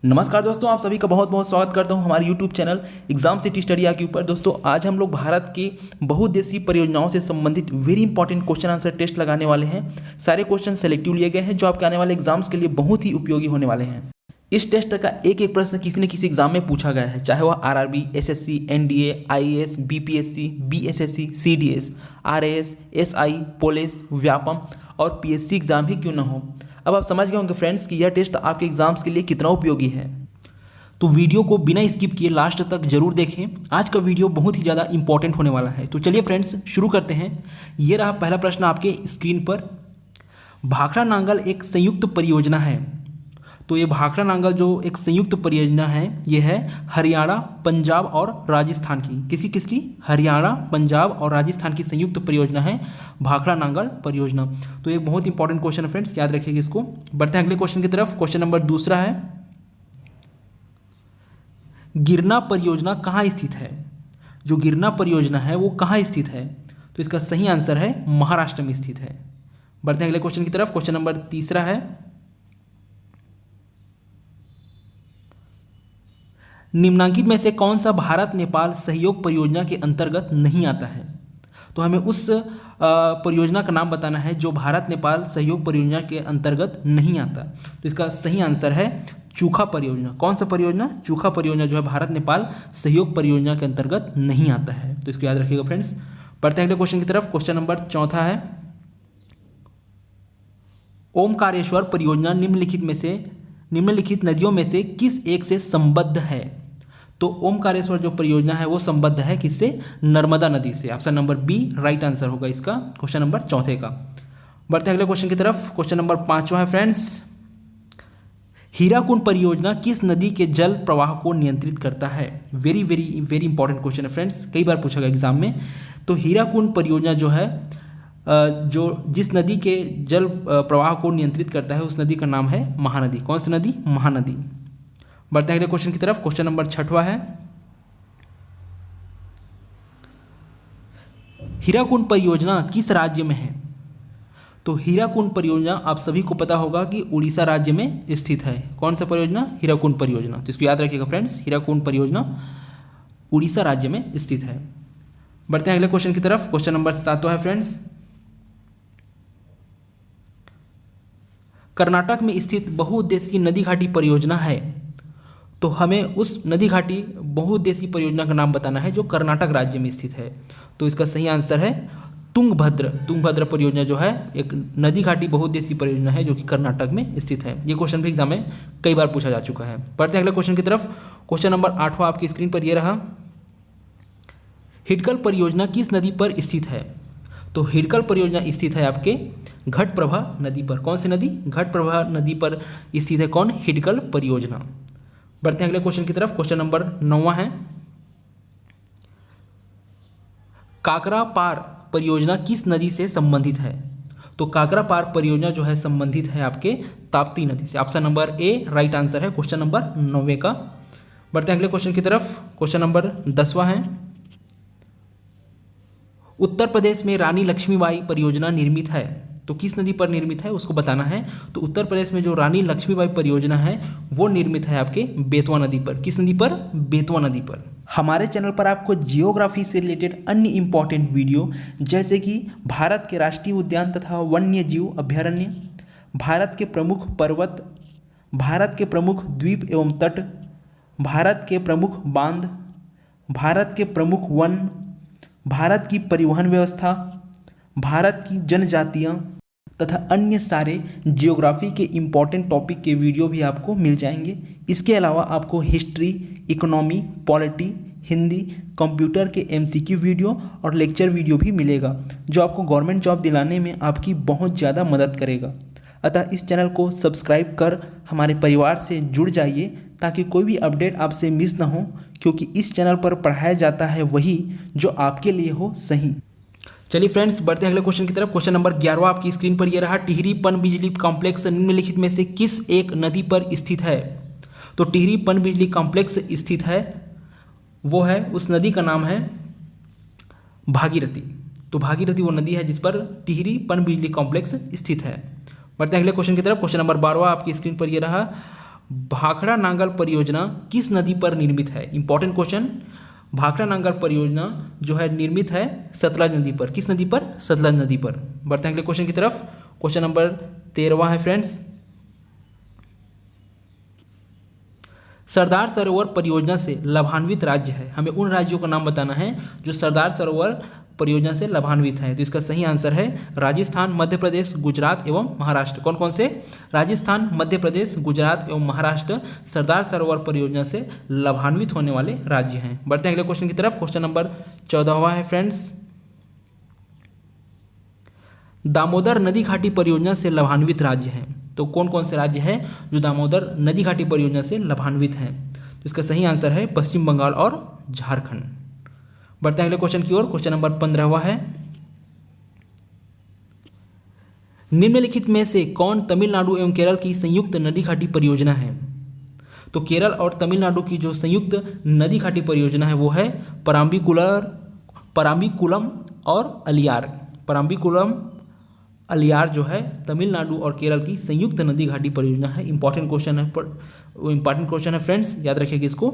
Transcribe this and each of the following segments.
नमस्कार दोस्तों, आप सभी का बहुत बहुत स्वागत करता हूं हमारे YouTube चैनल एग्जाम सिटी स्टडिया के ऊपर। दोस्तों आज हम लोग भारत के बहुउद्देशीय परियोजनाओं से संबंधित very important question answer test लगाने वाले हैं। सारे क्वेश्चन सेलेक्टिव लिए गए हैं जो आपके आने वाले एग्जाम्स के लिए बहुत ही उपयोगी होने वाले हैं। इस टेस्ट का एक एक प्रश्न किसी न किसी एग्जाम में पूछा गया है, चाहे वह RRB, SSC, NDA, IAS, BPSC, BSSC, CDS, RAS, SI, police, Vyapam और पीएससी एग्जाम ही क्यों ना हो। अब आप समझ गए होंगे फ्रेंड्स कि यह टेस्ट आपके एग्जाम्स के लिए कितना उपयोगी है। तो वीडियो को बिना स्किप किए लास्ट तक जरूर देखें। आज का वीडियो बहुत ही ज़्यादा इंपॉर्टेंट होने वाला है। तो चलिए फ्रेंड्स शुरू करते हैं। ये रहा पहला प्रश्न आपके स्क्रीन पर। भाखड़ा नांगल एक संयुक्त परियोजना है। तो ये भाखड़ा नांगल जो एक संयुक्त परियोजना है, ये है हरियाणा, पंजाब और राजस्थान की। किसकी? हरियाणा, पंजाब और राजस्थान की संयुक्त परियोजना है भाखड़ा नांगल परियोजना। तो ये बहुत इंपॉर्टेंट क्वेश्चन है फ्रेंड्स, याद रखिएगा इसको। बढ़ते हैं अगले क्वेश्चन की तरफ। क्वेश्चन नंबर दूसरा है, गिरना परियोजना कहाँ स्थित है? जो गिरना परियोजना है वो कहाँ स्थित है? तो इसका सही आंसर है महाराष्ट्र में स्थित है। बढ़ते हैं अगले क्वेश्चन की तरफ। क्वेश्चन नंबर तीसरा है, निम्नांकित में से कौन सा भारत नेपाल सहयोग परियोजना के अंतर्गत नहीं आता है? तो हमें उस परियोजना का नाम बताना है जो भारत नेपाल सहयोग परियोजना के अंतर्गत नहीं आता। तो इसका सही आंसर है चूखा परियोजना। कौन सा परियोजना? चूखा परियोजना जो है भारत नेपाल सहयोग परियोजना के अंतर्गत नहीं आता है। तो इसको याद रखिएगा फ्रेंड्स। बढ़ते हैं अगले क्वेश्चन की तरफ। क्वेश्चन नंबर चौथा है, ओमकारेश्वर परियोजना निम्नलिखित नदियों में से किस एक से संबद्ध है? तो ओमकारेश्वर जो परियोजना है वो संबद्ध है किससे? नर्मदा नदी से। Option number B right answer होगा इसका, क्वेश्चन नंबर चौथे का। बढ़ते हैं अगले क्वेश्चन की तरफ। क्वेश्चन नंबर पांचवा है फ्रेंड्स, हीराकुंड परियोजना किस नदी के जल प्रवाह को नियंत्रित करता है? Very very very important question है फ्रेंड्स, कई बार पूछा गया एग्जाम में। तो हीराकुंड परियोजना जो है जो जिस नदी के जल प्रवाह को नियंत्रित करता है उस नदी का नाम है महानदी। कौन सी नदी? महानदी। बढ़ते हैं अगले क्वेश्चन की तरफ। क्वेश्चन नंबर छठवां है, हीराकुंड परियोजना किस राज्य में है? तो हीराकुंड परियोजना आप सभी को पता होगा कि उड़ीसा राज्य में स्थित है। कौन सा परियोजना? हीराकुंड परियोजना। तो इसको याद रखिएगा फ्रेंड्स, हीराकुंड परियोजना उड़ीसा राज्य में स्थित है। बढ़ते हैं अगले क्वेश्चन की तरफ। क्वेश्चन नंबर सातवां है फ्रेंड्स, कर्नाटक में स्थित बहुउद्देशीय नदी घाटी परियोजना है। तो हमें उस नदी घाटी बहुउद्देशीय परियोजना का नाम बताना है जो कर्नाटक राज्य में स्थित है। तो इसका सही आंसर है तुंगभद्र परियोजना जो है एक नदी घाटी बहुउद्देशीय परियोजना है जो कि कर्नाटक में स्थित है। ये क्वेश्चन भी एग्जाम में कई बार पूछा जा चुका है। बढ़ते हैं अगले क्वेश्चन की तरफ। क्वेश्चन नंबर 8वां आपकी स्क्रीन पर ये रहा, हिडकल परियोजना किस नदी पर स्थित है? तो हिडकल परियोजना स्थित है आपके घटप्रभा नदी पर। कौन सी नदी? घटप्रभा नदी पर स्थित है कौन? हिडकल परियोजना। बढ़ते हैं अगले क्वेश्चन की तरफ। क्वेश्चन नंबर 9वां है, काकरा पार परियोजना किस नदी से संबंधित है? तो काकरा पार परियोजना जो है संबंधित है आपके ताप्ती नदी से। Option number A right answer है क्वेश्चन नंबर 9 का। बढ़ते हैं अगले क्वेश्चन की तरफ। क्वेश्चन नंबर 10वां है, उत्तर प्रदेश में रानी लक्ष्मीबाई परियोजना निर्मित है। तो किस नदी पर निर्मित है उसको बताना है। तो उत्तर प्रदेश में जो रानी लक्ष्मीबाई परियोजना है वो निर्मित है आपके बेतवा नदी पर। किस नदी पर? बेतवा नदी पर। हमारे चैनल पर आपको जियोग्राफी से रिलेटेड अन्य इंपॉर्टेंट वीडियो जैसे कि भारत के राष्ट्रीय उद्यान तथा वन्य जीव अभ्यारण्य, भारत के प्रमुख पर्वत, भारत के प्रमुख द्वीप एवं तट, भारत के प्रमुख बांध, भारत के प्रमुख वन, भारत की परिवहन व्यवस्था, भारत की जनजातियाँ तथा अन्य सारे जियोग्राफी के इम्पॉर्टेंट टॉपिक के वीडियो भी आपको मिल जाएंगे। इसके अलावा आपको history, economy, polity, Hindi, computer के एमसीक्यू वीडियो और लेक्चर वीडियो भी मिलेगा जो आपको गवर्नमेंट जॉब दिलाने में आपकी बहुत ज़्यादा मदद करेगा। अतः इस चैनल को सब्सक्राइब कर हमारे परिवार से जुड़ जाइए ताकि कोई भी अपडेट आपसे मिस ना हो, क्योंकि इस चैनल पर पढ़ाया जाता है वही जो आपके लिए हो सही। चलिए फ्रेंड्स बढ़ते हैं अगले क्वेश्चन की तरफ। क्वेश्चन नंबर 11वां आपकी स्क्रीन पर यह रहा, टिहरी पनबिजली कॉम्प्लेक्स निम्नलिखित में से किस एक नदी पर स्थित है? तो टिहरी पनबिजली कॉम्प्लेक्स स्थित है वो है, उस नदी का नाम है भागीरथी। तो भागीरथी वो नदी है जिस पर टिहरी पनबिजली कॉम्प्लेक्स स्थित है। बढ़ते हैं अगले क्वेश्चन की तरफ। क्वेश्चन नंबर 12वां आपकी स्क्रीन पर यह रहा, भाखड़ा नांगल परियोजना किस नदी पर निर्मित है? Important question. भाखड़ा नांगल परियोजना जो है निर्मित है सतलज नदी पर। किस नदी पर? सतलज नदी पर। बढ़ते हैं अगले क्वेश्चन की तरफ। क्वेश्चन नंबर 13वां है फ्रेंड्स। सरदार सरोवर परियोजना से लाभान्वित राज्य है। हमें उन राज्यों का नाम बताना है जो सरदार सरोवर परियोजना से लाभान्वित है। तो इसका सही आंसर है राजस्थान, मध्य प्रदेश, गुजरात एवं महाराष्ट्र। कौन कौन से? राजस्थान, मध्य प्रदेश, गुजरात एवं महाराष्ट्र सरदार सरोवर परियोजना से लाभान्वित होने वाले राज्य हैं। बढ़ते हैं अगले क्वेश्चन की तरफ। क्वेश्चन नंबर 14वां है फ्रेंड्स। दामोदर नदी घाटी परियोजना से लाभान्वित राज्य हैं। तो कौन कौन से राज्य हैं जो दामोदर नदी घाटी परियोजना से लाभान्वित हैं? तो इसका सही आंसर है पश्चिम बंगाल और झारखंड। बढ़ते हैं अगले क्वेश्चन की ओर। क्वेश्चन नंबर 15वां है। निम्नलिखित में से कौन तमिलनाडु एवं केरल की संयुक्त नदी घाटी परियोजना है? तो केरल और तमिलनाडु की जो संयुक्त नदी घाटी परियोजना है वो है पराम्बिकुलम और अलियार। पराम्बिकुलम अलियार जो है तमिलनाडु और केरल की संयुक्त नदी घाटी परियोजना है। इंपॉर्टेंट क्वेश्चन है फ्रेंड्स, याद रखिएगा इसको।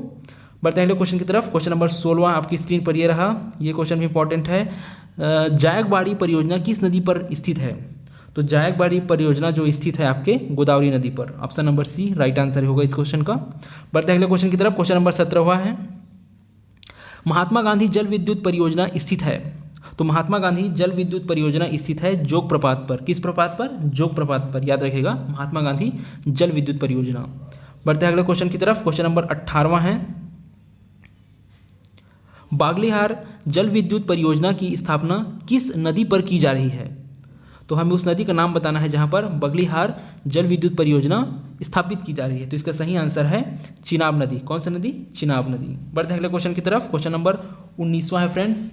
बढ़ते हैं अगले क्वेश्चन की तरफ। क्वेश्चन नंबर 16 आपकी स्क्रीन पर ये रहा। ये क्वेश्चन भी इंपॉर्टेंट है। जायकवाड़ी परियोजना किस नदी पर स्थित है? तो जायकवाड़ी परियोजना जो स्थित है आपके गोदावरी नदी पर। Option number C right answer होगा इस क्वेश्चन का। बढ़ते हैं अगले क्वेश्चन की तरफ। क्वेश्चन नंबर 17 है। महात्मा गांधी जल विद्युत परियोजना स्थित है। तो महात्मा गांधी जल विद्युत परियोजना स्थित है जोग प्रपात पर। किस प्रपात पर? जोग प्रपात पर। याद रखिएगा महात्मा गांधी जल विद्युत परियोजना। बढ़ते हैं अगले क्वेश्चन की तरफ। क्वेश्चन नंबर 18 है। बागलीहार जल विद्युत परियोजना की स्थापना किस नदी पर की जा रही है? तो हमें उस नदी का नाम बताना है जहां पर बागलीहार जल विद्युत परियोजना स्थापित की जा रही है। तो इसका सही आंसर है चिनाब नदी। कौन सी नदी? चिनाब नदी। बढ़ते हैं अगले क्वेश्चन की तरफ। क्वेश्चन नंबर 19वां है फ्रेंड्स।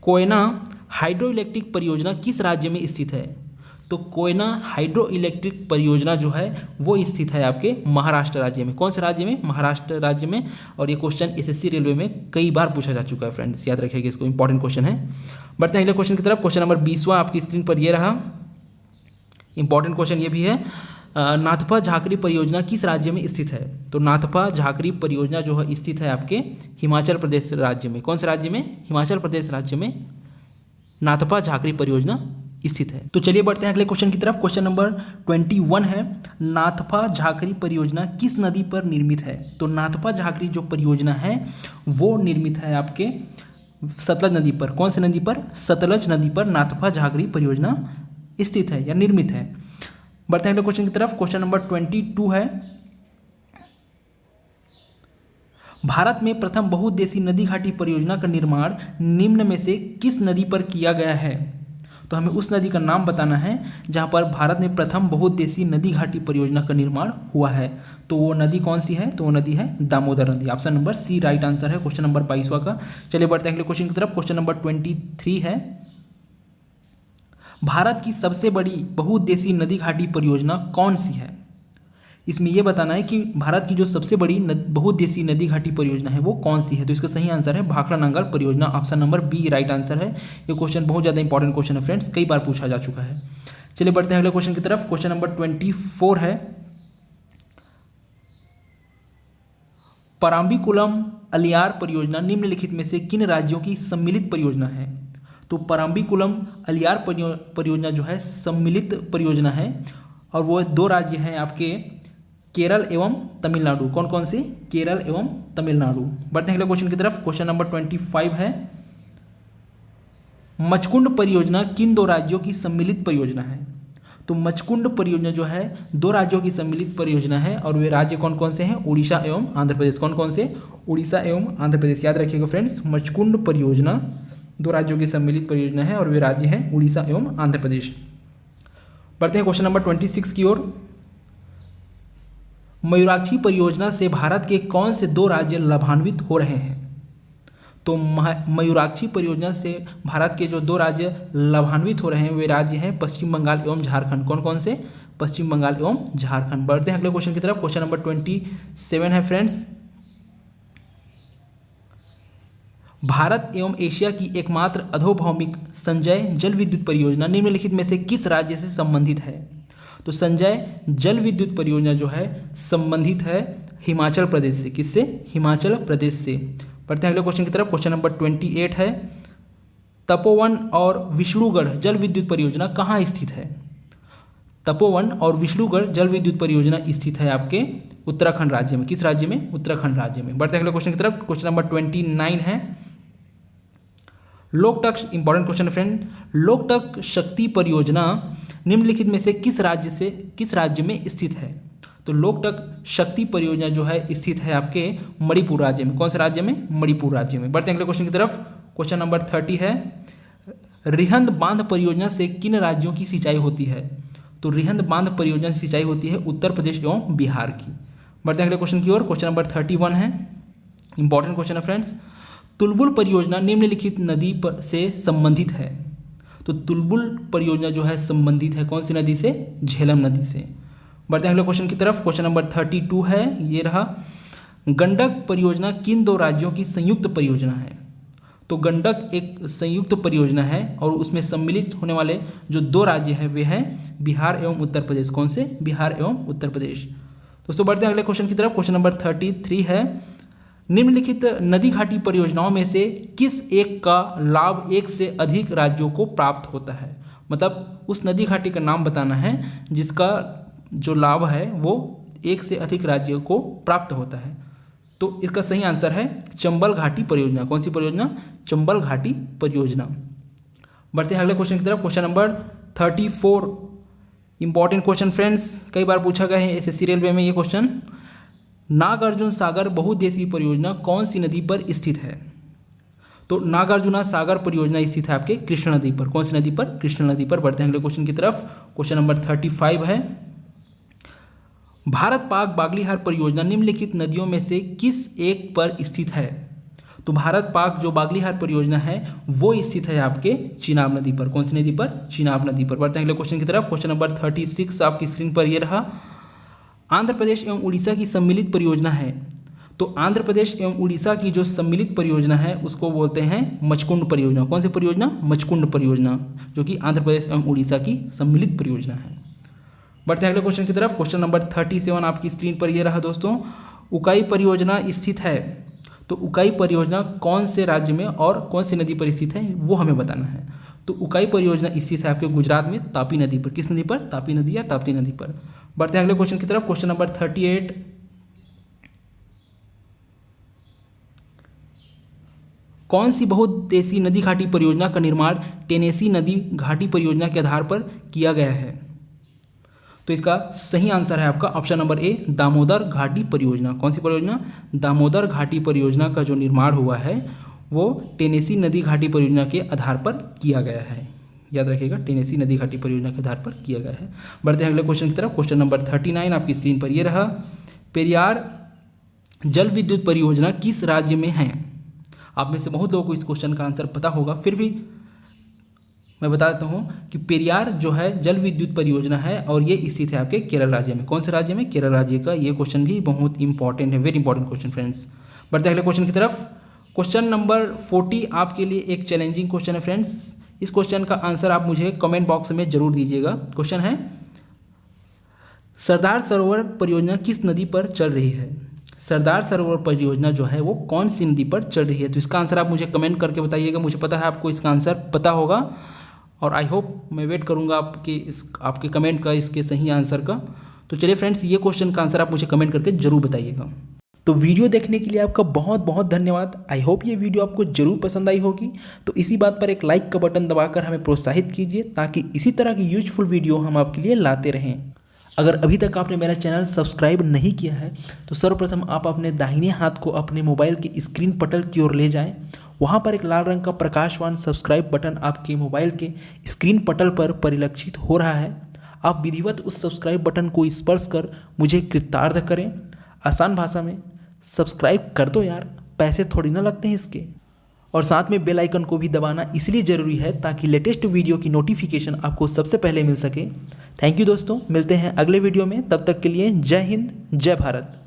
कोयना हाइड्रो इलेक्ट्रिक परियोजना किस राज्य में स्थित है? तो कोयना हाइड्रो इलेक्ट्रिक परियोजना जो है वो स्थित है आपके महाराष्ट्र राज्य में। कौन से राज्य में? महाराष्ट्र राज्य में। और ये क्वेश्चन एसएससी रेलवे में कई बार पूछा जा चुका है फ्रेंड्स, याद रखिएगा इसको, इंपॉर्टेंट क्वेश्चन है। बढ़ते हैं अगले क्वेश्चन की तरफ। क्वेश्चन नंबर 20वां आपकी स्क्रीन पर ये रहा। इंपॉर्टेंट क्वेश्चन ये भी है। नाथपा झाकरी परियोजना किस राज्य में स्थित है? तो नाथपा झाकरी परियोजना जो है स्थित है आपके हिमाचल प्रदेश राज्य में। कौन से राज्य में? हिमाचल प्रदेश राज्य में नाथपा झाकरी परियोजना स्थित है। तो चलिए बढ़ते हैं अगले क्वेश्चन की तरफ। क्वेश्चन नंबर 21 है। नाथपा झाकरी परियोजना किस नदी पर निर्मित है? तो नाथपा झाकरी जो परियोजना है वो निर्मित है आपके सतलज नदी पर। कौन सी नदी पर? सतलज नदी पर नाथपा झाकरी परियोजना स्थित है या निर्मित है। बढ़ते हैं अगले क्वेश्चन की तरफ। क्वेश्चन नंबर 22 है। भारत में प्रथम बहुउद्देशीय नदी घाटी परियोजना का निर्माण निम्न में से किस नदी पर किया गया है? तो हमें उस नदी का नाम बताना है जहां पर भारत में प्रथम बहुउद्देशीय नदी घाटी परियोजना का निर्माण हुआ है। तो वो नदी कौन सी है? तो वो नदी है दामोदर नदी। Option number C right answer है क्वेश्चन नंबर 22वां का। चलिए बढ़ते हैं अगले क्वेश्चन की तरफ। क्वेश्चन नंबर 23 है। भारत की सबसे बड़ी बहुउद्देशीय नदी घाटी परियोजना कौन सी है? इसमें यह बताना है कि भारत की जो सबसे बड़ी बहुउद्देशीय नदी घाटी परियोजना है वो कौन सी है। तो इसका सही आंसर है भाखड़ा नांगल परियोजना। Option number B right answer है। ये क्वेश्चन बहुत ज़्यादा इंपॉर्टेंट क्वेश्चन है फ्रेंड्स, कई बार पूछा जा चुका है। चलिए बढ़ते हैं अगले क्वेश्चन की तरफ। क्वेश्चन नंबर 24 है। पराम्बिकुलम अलियार परियोजना निम्नलिखित में से किन राज्यों की सम्मिलित परियोजना है? तो पराम्बिकुलम अलियार परियोजना जो है सम्मिलित परियोजना है और वो दो राज्य हैं आपके केरल एवं तमिलनाडु। कौन कौन से? केरल एवं तमिलनाडु। बढ़ते हैं अगले क्वेश्चन की तरफ। क्वेश्चन नंबर 25 है। मचकुंड परियोजना किन दो राज्यों की सम्मिलित परियोजना है? तो मचकुंड परियोजना जो है दो राज्यों की सम्मिलित परियोजना है और वे राज्य कौन कौन से हैं? उड़ीसा एवं आंध्र प्रदेश। कौन कौन से? उड़ीसा एवं आंध्र प्रदेश। याद रखिएगा फ्रेंड्स, मचकुंड परियोजना दो राज्यों की सम्मिलित परियोजना है और वे राज्य हैं उड़ीसा एवं आंध्र प्रदेश। बढ़ते हैं क्वेश्चन नंबर 26 की ओर। मयूराक्षी परियोजना से भारत के कौन से दो राज्य लाभान्वित हो रहे हैं? तो मयूराक्षी परियोजना से भारत के जो दो राज्य लाभान्वित हो रहे हैं वे राज्य हैं पश्चिम बंगाल एवं झारखंड। कौन कौन से? पश्चिम बंगाल एवं झारखंड। बढ़ते हैं अगले क्वेश्चन की तरफ। क्वेश्चन नंबर 27 है फ्रेंड्स। भारत एवं एशिया की एकमात्र अधोभौमिक संचय जल विद्युत परियोजना निम्नलिखित में से किस राज्य से संबंधित है? तो संजय जल विद्युत परियोजना जो है संबंधित है हिमाचल प्रदेश से। किससे? हिमाचल प्रदेश से। बढ़ते हैं अगले क्वेश्चन की तरफ। क्वेश्चन नंबर 28 है, तपोवन और विष्णुगढ़ जल विद्युत परियोजना कहाँ स्थित है? तपोवन और विष्णुगढ़ जल विद्युत परियोजना स्थित है आपके उत्तराखंड राज्य में। किस राज्य में? उत्तराखंड राज्य में। बढ़ते हैं अगले क्वेश्चन की तरफ। क्वेश्चन नंबर 29 है, Loktak, important question friend, Loktak शक्ति परियोजना निम्नलिखित में से किस राज्य में स्थित है? तो लोकटक शक्ति परियोजना जो है स्थित है आपके मणिपुर राज्य में। कौन से राज्य में? मणिपुर राज्य में। बढ़ते हैं अगले क्वेश्चन की तरफ। क्वेश्चन नंबर 30 है, रिहंद बांध परियोजना से किन राज्यों की सिंचाई होती है? तो रिहंद बांध परियोजना से सिंचाई होती है उत्तर प्रदेश एवं बिहार की। बढ़ते हैं अगले क्वेश्चन की ओर। क्वेश्चन नंबर 31 है, इंपॉर्टेंट क्वेश्चन है फ्रेंड्स, तुलबुल परियोजना निम्नलिखित नदी से संबंधित है। तो तुलबुल परियोजना जो है संबंधित है कौन सी नदी से? झेलम नदी से। बढ़ते हैं अगले क्वेश्चन की तरफ। क्वेश्चन नंबर 32 है, ये रहा, गंडक परियोजना किन दो राज्यों की संयुक्त परियोजना है? तो गंडक एक संयुक्त परियोजना है और उसमें सम्मिलित होने वाले जो दो राज्य हैं वे हैं बिहार एवं उत्तर प्रदेश। कौन से? बिहार एवं उत्तर प्रदेश। दोस्तों बढ़ते हैं अगले क्वेश्चन की तरफ। क्वेश्चन नंबर 33 है, निम्नलिखित नदी घाटी परियोजनाओं में से किस एक का लाभ एक से अधिक राज्यों को प्राप्त होता है? मतलब उस नदी घाटी का नाम बताना है जिसका जो लाभ है वो एक से अधिक राज्यों को प्राप्त होता है। तो इसका सही आंसर है चंबल घाटी परियोजना। कौन सी परियोजना? चंबल घाटी परियोजना। बढ़ते हैं अगले क्वेश्चन की तरफ। Question number 34, important question friends, कई बार पूछा गया है एसएससी रेलवे में ये क्वेश्चन। नागार्जुन सागर बहुउद्देशीय परियोजना कौन सी नदी पर स्थित है? तो नागार्जुना सागर परियोजना स्थित है आपके कृष्णा नदी पर। कौन सी नदी पर? कृष्णा नदी पर। बढ़ते हैं अगले क्वेश्चन की तरफ। क्वेश्चन नंबर 35 है, भारत पाक बागलीहार परियोजना निम्नलिखित नदियों में से किस एक पर स्थित है? तो भारत पाक जो बागलीहार परियोजना है वो स्थित है आपके चिनाब नदी पर। कौन सी नदी पर? चिनाब नदी पर। बढ़ते हैं अगले क्वेश्चन की तरफ। क्वेश्चन नंबर 36 आपकी स्क्रीन पर ये रहा, आंध्र प्रदेश एवं उड़ीसा की सम्मिलित परियोजना है। तो आंध्र प्रदेश एवं उड़ीसा की जो सम्मिलित परियोजना है उसको बोलते हैं मचकुंड परियोजना। कौन सी परियोजना? मचकुंड परियोजना, जो कि आंध्र प्रदेश एवं उड़ीसा की सम्मिलित परियोजना है। बढ़ते हैं अगले क्वेश्चन की तरफ। क्वेश्चन नंबर 37 आपकी स्क्रीन पर ये रहा दोस्तों, उकाई परियोजना स्थित है। तो उकाई परियोजना कौन से राज्य में और कौन सी नदी पर स्थित है वो हमें बताना है। तो उकाई परियोजना स्थित है आपके गुजरात में तापी नदी पर। किस नदी पर? तापी नदी या ताप्ती नदी पर। बढ़ते हैं अगले क्वेश्चन की तरफ। क्वेश्चन नंबर 38, कौन सी बहुउद्देशीय नदी घाटी परियोजना का निर्माण टेनेसी नदी घाटी परियोजना के आधार पर किया गया है? तो इसका सही आंसर है आपका ऑप्शन नंबर ए, दामोदर घाटी परियोजना। कौन सी परियोजना? दामोदर घाटी परियोजना का जो निर्माण हुआ है वो टेनेसी नदी घाटी परियोजना के आधार पर किया गया है। याद रखिएगा, टेनेसी नदी घाटी परियोजना के आधार पर किया गया है। बढ़ते हैं अगले क्वेश्चन की तरफ। क्वेश्चन नंबर 39 आपकी स्क्रीन पर ये रहा, पेरियार जल विद्युत परियोजना किस राज्य में है? आप में से बहुत लोगों को इस क्वेश्चन का आंसर पता होगा, फिर भी मैं बता देता हूँ कि पेरियार जो है जल विद्युत परियोजना है और ये स्थित है आपके केरल राज्य में। कौन से राज्य में? केरल राज्य का। ये क्वेश्चन भी बहुत इंपॉर्टेंट है, वेरी इंपॉर्टेंट क्वेश्चन फ्रेंड्स। बढ़ते हैं अगले क्वेश्चन की तरफ। क्वेश्चन नंबर 40 आपके लिए एक चैलेंजिंग क्वेश्चन है फ्रेंड्स। इस क्वेश्चन का आंसर आप मुझे कमेंट बॉक्स में जरूर दीजिएगा। क्वेश्चन है, सरदार सरोवर परियोजना किस नदी पर चल रही है? सरदार सरोवर परियोजना जो है वो कौन सी नदी पर चल रही है? तो इसका आंसर आप मुझे कमेंट करके बताइएगा। मुझे पता है आपको इसका आंसर पता होगा और आई होप मैं वेट करूंगा आपके कमेंट का, इसके सही आंसर का। तो चलिए फ्रेंड्स, ये क्वेश्चन का आंसर आप मुझे कमेंट करके जरूर बताइएगा। तो वीडियो देखने के लिए आपका बहुत बहुत धन्यवाद। आई होप ये वीडियो आपको जरूर पसंद आई होगी। तो इसी बात पर एक लाइक का बटन दबाकर हमें प्रोत्साहित कीजिए ताकि इसी तरह की यूजफुल वीडियो हम आपके लिए लाते रहें। अगर अभी तक आपने मेरा चैनल सब्सक्राइब नहीं किया है तो सर्वप्रथम आप अपने दाहिने हाथ को अपने मोबाइल के स्क्रीन पटल की ओर ले जाएं। वहाँ पर एक लाल रंग का प्रकाशवान सब्सक्राइब बटन आपके मोबाइल के स्क्रीन पटल पर परिलक्षित हो रहा है। आप विधिवत उस सब्सक्राइब बटन को स्पर्श कर मुझे कृतार्थ करें। आसान भाषा में सब्सक्राइब कर दो यार, पैसे थोड़ी ना लगते हैं इसके। और साथ में बेल आइकन को भी दबाना इसलिए ज़रूरी है ताकि लेटेस्ट वीडियो की नोटिफिकेशन आपको सबसे पहले मिल सके। थैंक यू दोस्तों, मिलते हैं अगले वीडियो में। तब तक के लिए जय हिंद, जय भारत।